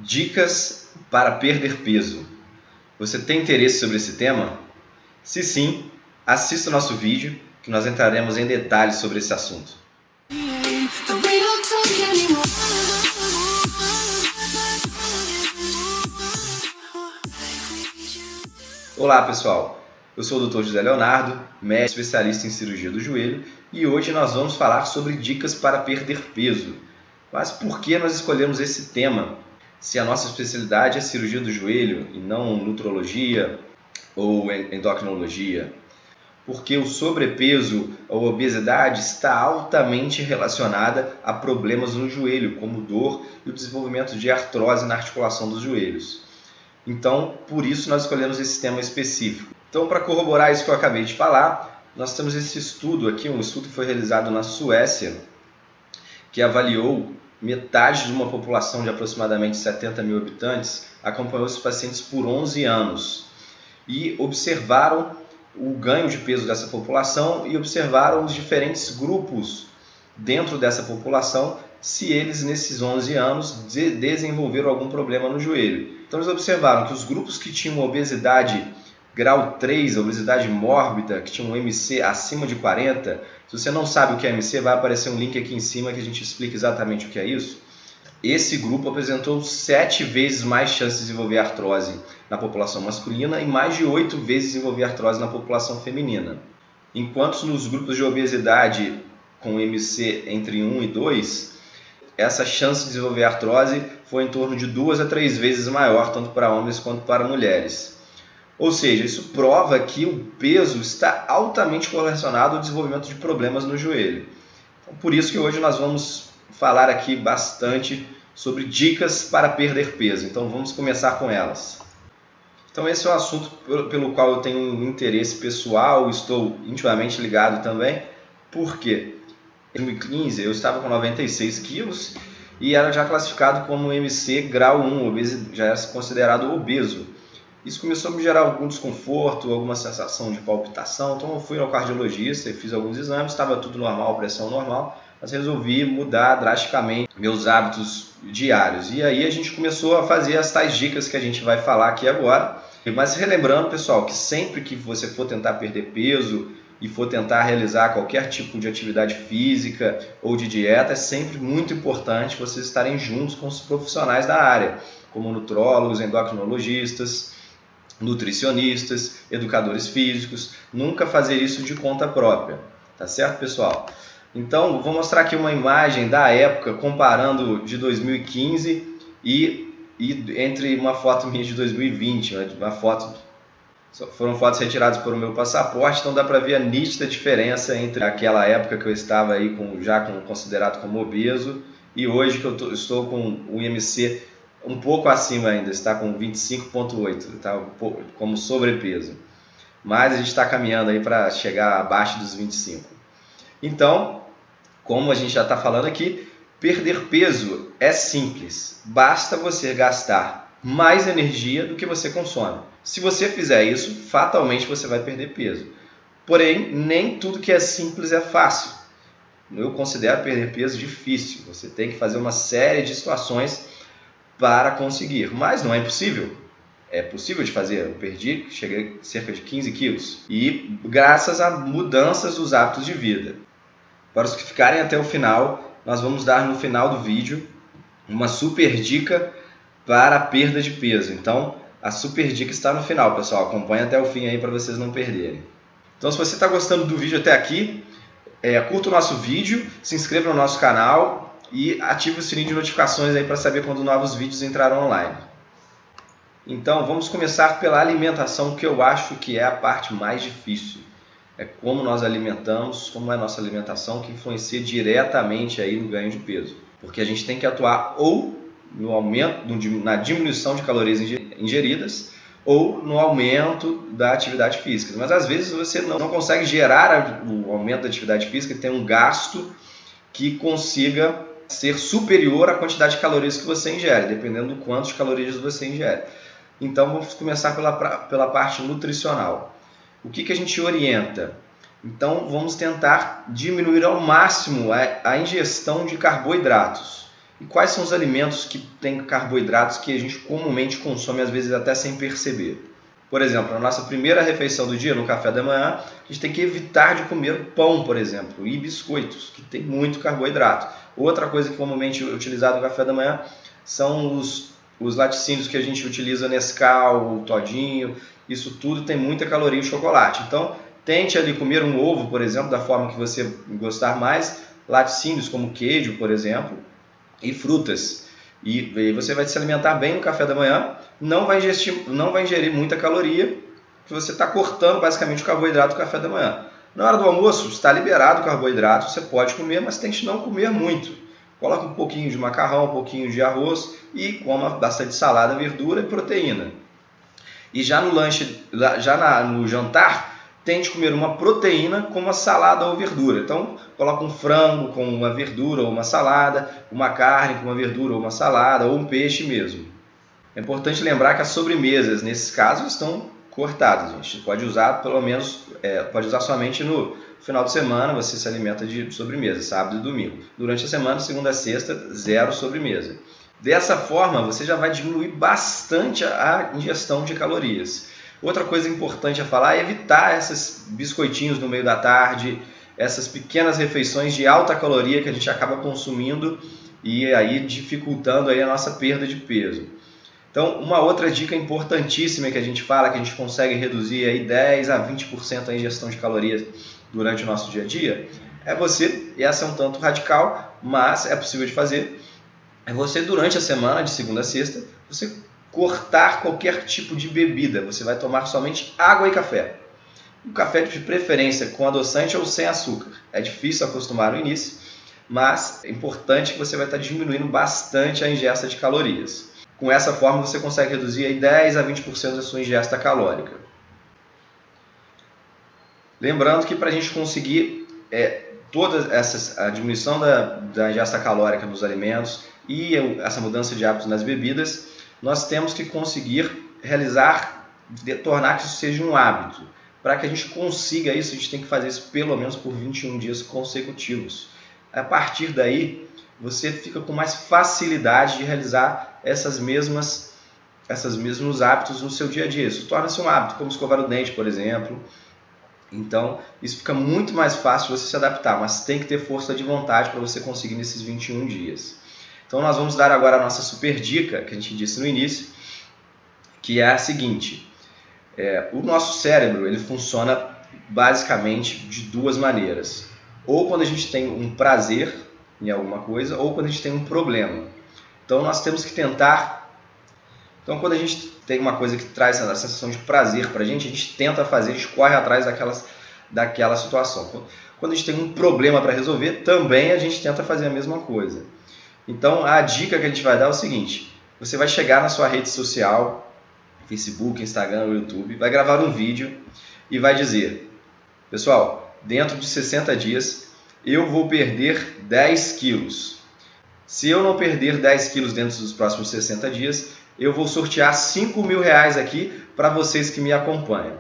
Dicas para perder peso. Você tem interesse sobre esse tema? Se sim, assista o nosso vídeo que nós entraremos em detalhes sobre esse assunto. Olá pessoal, eu sou o Dr. José Leonardo, médico especialista em cirurgia do joelho, e hoje nós vamos falar sobre dicas para perder peso. Mas por que nós escolhemos esse tema? Se a nossa especialidade é cirurgia do joelho e não nutrologia ou endocrinologia, porque o sobrepeso ou obesidade está altamente relacionada a problemas no joelho, como dor e o desenvolvimento de artrose na articulação dos joelhos. Então, por isso nós escolhemos esse tema específico. Então, para corroborar isso que eu acabei de falar, nós temos esse estudo aqui, um estudo que foi realizado na Suécia, que avaliou metade de uma população de aproximadamente 70 mil habitantes, acompanhou esses pacientes por 11 anos e observaram o ganho de peso dessa população e observaram os diferentes grupos dentro dessa população, se eles nesses 11 anos desenvolveram algum problema no joelho. Então eles observaram que os grupos que tinham obesidade grau 3, obesidade mórbida, que tinham um MC acima de 40, se você não sabe o que é MC, vai aparecer um link aqui em cima que a gente explica exatamente o que é isso. Esse grupo apresentou 7 vezes mais chances de desenvolver artrose na população masculina e mais de 8 vezes desenvolver artrose na população feminina. Enquanto nos grupos de obesidade com MC entre 1 e 2, essa chance de desenvolver artrose foi em torno de 2 a 3 vezes maior, tanto para homens quanto para mulheres. Ou seja, isso prova que o peso está altamente correlacionado ao desenvolvimento de problemas no joelho. Então, por isso que hoje nós vamos falar aqui bastante sobre dicas para perder peso. Então vamos começar com elas. Então esse é um assunto pelo qual eu tenho um interesse pessoal, estou intimamente ligado também. Por quê? Em 2015 eu estava com 96 quilos e era já classificado como MC grau 1, já era considerado obeso. Isso começou a me gerar algum desconforto, alguma sensação de palpitação, então eu fui ao cardiologista e fiz alguns exames, estava tudo normal, pressão normal, mas resolvi mudar drasticamente meus hábitos diários. E aí a gente começou a fazer as tais dicas que a gente vai falar aqui agora. Mas relembrando, pessoal, que sempre que você for tentar perder peso e for tentar realizar qualquer tipo de atividade física ou de dieta, é sempre muito importante vocês estarem juntos com os profissionais da área, como nutrólogos, endocrinologistas, nutricionistas, educadores físicos. Nunca fazer isso de conta própria, tá certo, pessoal? Então, vou mostrar aqui uma imagem da época, comparando de 2015 e entre uma foto minha de 2020, foram fotos retiradas por meu passaporte, então dá para ver a nítida diferença entre aquela época que eu estava aí considerado como obeso e hoje que eu estou com o IMC um pouco acima ainda, está com 25,8, está como sobrepeso. Mas a gente está caminhando aí para chegar abaixo dos 25. Então, como a gente já está falando aqui, perder peso é simples. Basta você gastar mais energia do que você consome. Se você fizer isso, fatalmente você vai perder peso. Porém, nem tudo que é simples é fácil. Eu considero perder peso difícil. Você tem que fazer uma série de situações para conseguir, mas não é impossível. É possível de fazer. Eu cheguei a cerca de 15 quilos e graças a mudanças dos hábitos de vida. Para os que ficarem até o final, nós vamos dar no final do vídeo uma super dica para a perda de peso. Então, a super dica está no final, pessoal. Acompanhe até o fim aí para vocês não perderem. Então, se você está gostando do vídeo até aqui, curta o nosso vídeo, se inscreva no nosso canal e ative o sininho de notificações aí para saber quando novos vídeos entrarão online. Então, vamos começar pela alimentação, que eu acho que é a parte mais difícil. É como nós alimentamos, como é a nossa alimentação, que influencia diretamente aí no ganho de peso. Porque a gente tem que atuar ou no aumento, na diminuição de calorias ingeridas, ou no aumento da atividade física. Mas às vezes você não consegue gerar o aumento da atividade física e tem um gasto que consiga ser superior à quantidade de calorias que você ingere, dependendo do quanto de calorias você ingere. Então vamos começar pela parte nutricional. O que a gente orienta? Então vamos tentar diminuir ao máximo a ingestão de carboidratos. E quais são os alimentos que têm carboidratos que a gente comumente consome, às vezes até sem perceber? Por exemplo, na nossa primeira refeição do dia, no café da manhã, a gente tem que evitar de comer pão, por exemplo, e biscoitos, que tem muito carboidrato. Outra coisa que comumente é utilizada no café da manhã são os laticínios que a gente utiliza, Nescau, Todinho, isso tudo tem muita caloria e chocolate. Então, tente ali comer um ovo, por exemplo, da forma que você gostar mais, laticínios como queijo, por exemplo, e frutas. E você vai se alimentar bem no café da manhã, não vai ingerir muita caloria, que você está cortando basicamente o carboidrato do café da manhã. Na hora do almoço, está liberado o carboidrato, você pode comer, mas tente não comer muito. Coloque um pouquinho de macarrão, um pouquinho de arroz e coma bastante salada, verdura e proteína. E já no lanche, no jantar, tente comer uma proteína com uma salada ou verdura. Então, coloca um frango com uma verdura ou uma salada, uma carne com uma verdura ou uma salada, ou um peixe mesmo. É importante lembrar que as sobremesas, nesses casos, estão cortadas. A gente pode usar pode usar somente no final de semana, você se alimenta de sobremesa, sábado e domingo. Durante a semana, segunda a sexta, zero sobremesa. Dessa forma, você já vai diminuir bastante a ingestão de calorias. Outra coisa importante a falar é evitar esses biscoitinhos no meio da tarde, essas pequenas refeições de alta caloria que a gente acaba consumindo e aí dificultando aí a nossa perda de peso. Então, uma outra dica importantíssima que a gente fala, que a gente consegue reduzir aí 10 a 20% a ingestão de calorias durante o nosso dia a dia, é você, e essa é um tanto radical, mas é possível de fazer, é você durante a semana, de segunda a sexta, você cortar qualquer tipo de bebida. Você vai tomar somente água e café. O café de preferência com adoçante ou sem açúcar. É difícil acostumar no início, mas é importante que você vai estar diminuindo bastante a ingesta de calorias. Com essa forma você consegue reduzir aí 10 a 20% da sua ingesta calórica. Lembrando que para a gente conseguir a diminuição da ingesta calórica nos alimentos e essa mudança de hábitos nas bebidas, nós temos que conseguir tornar que isso seja um hábito. Para que a gente consiga isso, a gente tem que fazer isso pelo menos por 21 dias consecutivos. A partir daí, você fica com mais facilidade de realizar esses mesmos hábitos no seu dia a dia. Isso torna-se um hábito, como escovar o dente, por exemplo. Então, isso fica muito mais fácil de você se adaptar, mas tem que ter força de vontade para você conseguir nesses 21 dias. Então, nós vamos dar agora a nossa super dica, que a gente disse no início, que é a seguinte. O nosso cérebro ele funciona basicamente de duas maneiras. Ou quando a gente tem um prazer em alguma coisa, ou quando a gente tem um problema. Então, nós temos que tentar... Então, quando a gente tem uma coisa que traz essa sensação de prazer para a gente tenta fazer, a gente corre atrás daquela situação. Quando a gente tem um problema para resolver, também a gente tenta fazer a mesma coisa. Então, a dica que a gente vai dar é o seguinte: você vai chegar na sua rede social, Facebook, Instagram, YouTube, vai gravar um vídeo e vai dizer: pessoal, dentro de 60 dias eu vou perder 10 quilos. Se eu não perder 10 quilos dentro dos próximos 60 dias, eu vou sortear R$5.000 aqui para vocês que me acompanham.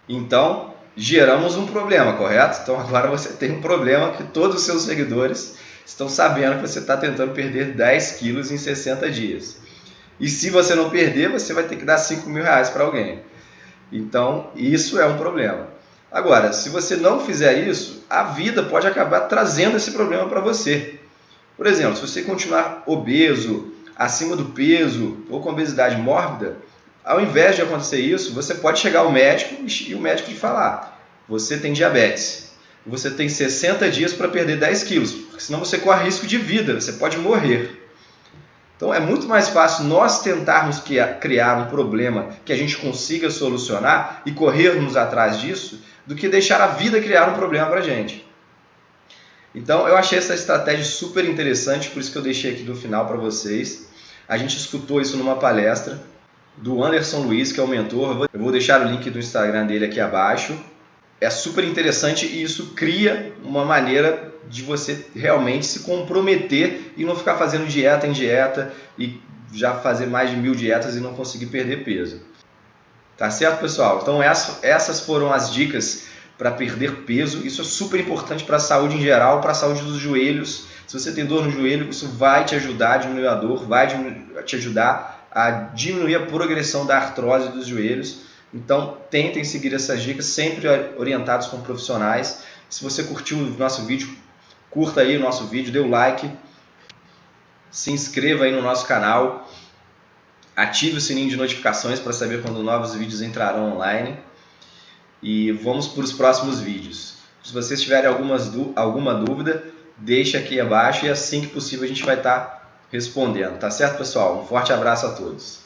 Então, geramos um problema, correto? Então agora você tem um problema que todos os seus seguidores estão sabendo que você está tentando perder 10 quilos em 60 dias. E se você não perder, você vai ter que dar R$5.000 para alguém. Então, isso é um problema. Agora, se você não fizer isso, a vida pode acabar trazendo esse problema para você. Por exemplo, se você continuar obeso, acima do peso ou com obesidade mórbida, ao invés de acontecer isso, você pode chegar ao médico e o médico te falar: você tem diabetes, você tem 60 dias para perder 10 quilos, porque senão você corre risco de vida, você pode morrer. Então é muito mais fácil nós tentarmos criar um problema que a gente consiga solucionar e corrermos atrás disso, do que deixar a vida criar um problema para a gente. Então eu achei essa estratégia super interessante, por isso que eu deixei aqui no final para vocês. A gente escutou isso numa palestra do Anderson Luiz, que é o mentor. Eu vou deixar o link do Instagram dele aqui abaixo. É super interessante e isso cria uma maneira de você realmente se comprometer e não ficar fazendo dieta em dieta e já fazer mais de 1000 dietas e não conseguir perder peso. Tá certo, pessoal? Então essas foram as dicas para perder peso. Isso é super importante para a saúde em geral, para a saúde dos joelhos. Se você tem dor no joelho, isso vai te ajudar a diminuir a dor, vai te ajudar a diminuir a progressão da artrose dos joelhos. Então, tentem seguir essas dicas, sempre orientados com profissionais. Se você curtiu o nosso vídeo, curta aí o nosso vídeo, dê o like, se inscreva aí no nosso canal, ative o sininho de notificações para saber quando novos vídeos entrarão online. E vamos para os próximos vídeos. Se vocês tiverem alguma dúvida, deixe aqui abaixo e assim que possível a gente vai estar respondendo. Tá certo, pessoal? Um forte abraço a todos.